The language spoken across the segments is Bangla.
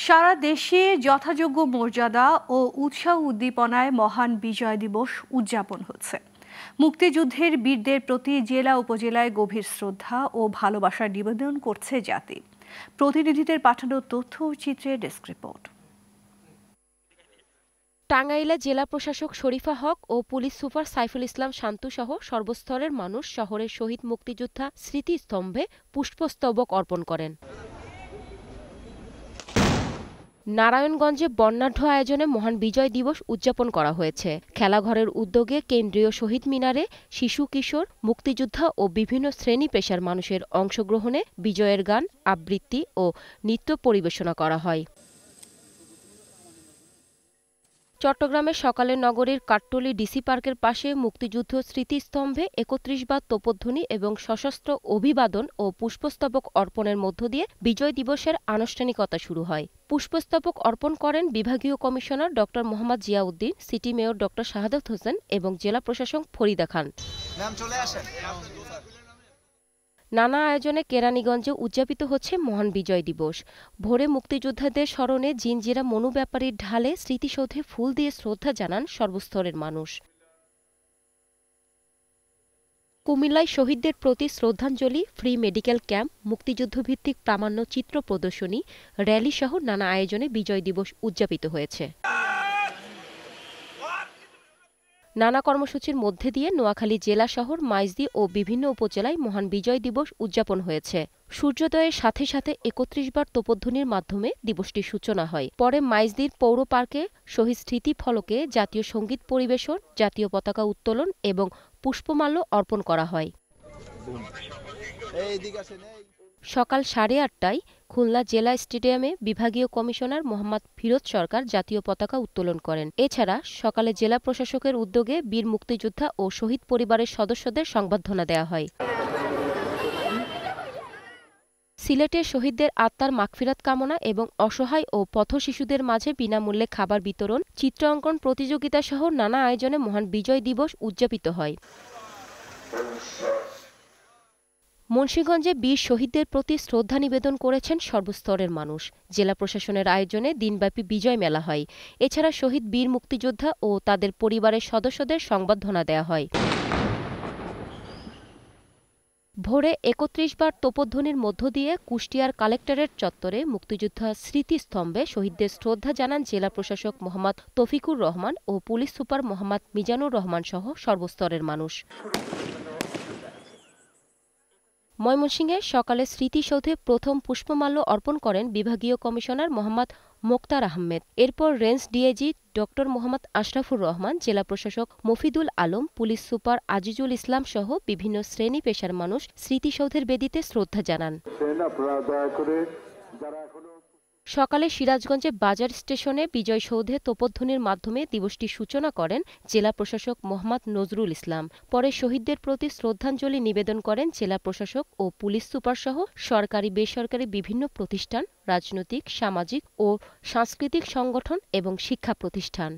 সারা দেশে যথাযোগ্য মর্যাদা ও উৎসাহ উদ্দীপনায় মহান বিজয় দিবস উদযাপন হচ্ছে। মুক্তিযুদ্ধের বীরদের প্রতি জেলা উপজেলায় গভীর শ্রদ্ধা ও ভালোবাসার নিবেদন করছে জাতি। প্রতিনিধিদের পাঠানো তথ্য ও চিত্রের ডেস্ক রিপোর্ট। টাঙ্গাইলে জেলা প্রশাসক শরীফা হক ও পুলিশ সুপার সাইফুল ইসলাম শান্তু সহ সর্বস্তরের মানুষ শহরের শহীদ মুক্তিযোদ্ধা স্মৃতিস্তম্ভে পুষ্পস্তবক অর্পণ করেন। নারায়ণগঞ্জে বর্ণাঢ্য আয়োজনে মহান বিজয় দিবস উদযাপন করা হয়েছে। খেলাঘরের উদ্যোগে কেন্দ্রীয় শহীদ মিনারে শিশু কিশোর মুক্তিযোদ্ধা ও বিভিন্ন শ্রেণী পেশার মানুষের অংশগ্রহণে বিজয়ের গান আবৃত্তি ও নৃত্য পরিবেশনা করা হয়। চট্টগ্রামের সকালে নগরীর কাট্টলী ডিসি পার্কের পাশে মুক্তিযুদ্ধ স্মৃতিস্তম্ভে ৩১ বার তোপধ্বনি এবং সশস্ত্র অভিবাদন ও পুষ্পস্তবক অর্পণের মধ্য দিয়ে বিজয় দিবসের আনুষ্ঠানিকতা শুরু হয়। পুষ্পস্তবক অর্পণ করেন বিভাগীয় কমিশনার ড মোহাম্মদ জিয়াউদ্দিন, সিটি মেয়র ড শাহাদাত হোসেন এবং জেলা প্রশাসক ফরিদা খান। নানা আয়োজনে কেরানীগঞ্জে উদযাপিত হচ্ছে মহান বিজয় দিবস। ভোরে মুক্তিযোদ্ধাদের স্মরণে জিনজিরা মনু ব্যাপারীর ঢালে স্মৃতিসৌধে ফুল দিয়ে শ্রদ্ধা জানান সর্বস্তরের মানুষ। কুমিল্লায় শহীদদের প্রতি শ্রদ্ধাঞ্জলি, ফ্রি মেডিকেল ক্যাম্প, মুক্তিযুদ্ধভিত্তিক প্রামাণ্য চিত্র প্রদর্শনী, র্যালি সহ নানা আয়োজনে বিজয় দিবস উদযাপিত হয়েছে। নানা কর্মসূচির মধ্যে দিয়ে নোয়াখালী জেলা শহর মাইজদী ও বিভিন্ন উপজেলায় মহান বিজয় দিবস উদযাপন হয়েছে। সূর্যোদয়ের সাথে সাথে ৩১ বার তোপধ্বনির মাধ্যমে দিবসটির সূচনা হয়। পরে মাইজদীর পৌর পার্কে শহীদ স্মৃতি ফলকে জাতীয় সঙ্গীত পরিবেশন, জাতীয় পতাকা উত্তোলন এবং পুষ্পমাল্য অর্পণ করা হয়। সকাল 8:30টায় খুলনা জেলা স্টেডিয়ামে বিভাগীয় কমিশনার মোহাম্মদ ফিরোজ সরকার জাতীয় পতাকা উত্তোলন করেন। এছাড়া সকালে জেলা প্রশাসকের উদ্যোগে বীর মুক্তিযোদ্ধা ও শহীদ পরিবারের সদস্যদের সংবর্ধনা দেওয়া হয়। সিলেটে শহীদদের আত্মার মাগফিরাত কামনা এবং অসহায় ও পথশিশুদের মাঝে বিনামূল্যে খাবার বিতরণ, চিত্রাঙ্কন প্রতিযোগিতা সহ নানা আয়োজনে মহান বিজয় দিবস উদযাপিত হয়। মুন্সিগঞ্জে বীর শহীদদের প্রতি শ্রদ্ধা নিবেদন করেছেন সর্বস্তরের মানুষ। জেলা প্রশাসনের আয়োজনে দিনব্যাপী বিজয় মেলা হয়। এছাড়া শহীদ বীর মুক্তিযোদ্ধা ও তাদের পরিবারের সদস্যদের সংবর্ধনা দেওয়া হয়। ভোরে ৩১ বার তোপধ্বনির মধ্য দিয়ে কুষ্টিয়ার কালেক্টরেট চত্বরে মুক্তিযোদ্ধা স্মৃতিস্তম্ভে শহীদদের শ্রদ্ধা জানান জেলা প্রশাসক মোহাম্মদ তৌফিকুর রহমান ও পুলিশ সুপার মোহাম্মদ মিজানুর রহমান সহ সর্বস্তরের মানুষ। ময়মনসিংহে সকালে স্মৃতিসৌধে প্রথম পুষ্পমাল্য অর্পণ করেন বিভাগীয় কমিশনার মোহাম্মদ মোক্তার আহমেদ। এরপর রেঞ্জ ডিআইজি ড মোহাম্মদ আশরাফুর রহমান, জেলা প্রশাসক মফিদুল আলম, পুলিশ সুপার আজিজুল ইসলাম সহ বিভিন্ন শ্রেণী পেশার মানুষ স্মৃতিসৌধের বেদিতে শ্রদ্ধা জানান। সকালে সিরাজগঞ্জে বাজার স্টেশনে বিজয় সৌধে তোপধ্বনির মাধ্যমে দিবসটির সূচনা করেন জেলা প্রশাসক মোহাম্মদ নজরুল ইসলাম। পরে শহীদদের প্রতি শ্রদ্ধাঞ্জলি নিবেদন করেন জেলা প্রশাসক ও পুলিশ সুপার সহ সরকারি বেসরকারি বিভিন্ন প্রতিষ্ঠান, রাজনৈতিক, সামাজিক ও সাংস্কৃতিক সংগঠন এবং শিক্ষা প্রতিষ্ঠান।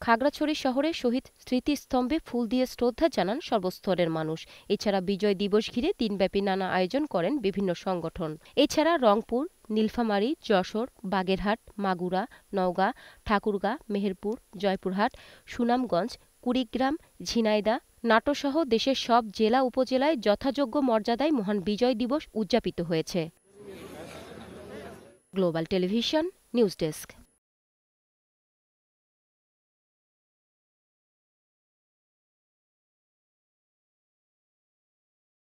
খাগড়াছড়ি শহরে শহীদ স্মৃতিস্তম্ভে ফুল দিয়ে শ্রদ্ধা জানান সর্বস্তরের মানুষ। এছাড়া বিজয় দিবস ঘিরে দিনব্যাপী নানা আয়োজন করেন বিভিন্ন সংগঠন। এছাড়া রংপুর, নীলফামারী, যশোর, বাগেরহাট, মাগুরা, নওগাঁ, ঠাকুরগাঁ, মেহেরপুর, জয়পুরহাট, সুনামগঞ্জ, কুড়িগ্রাম, ঝিনাইদহ, নাটোরসহ দেশের সব জেলা উপজেলায় যথাযোগ্য মর্যাদায় মহান বিজয় দিবস উদযাপিত হয়েছে। Global television news desk.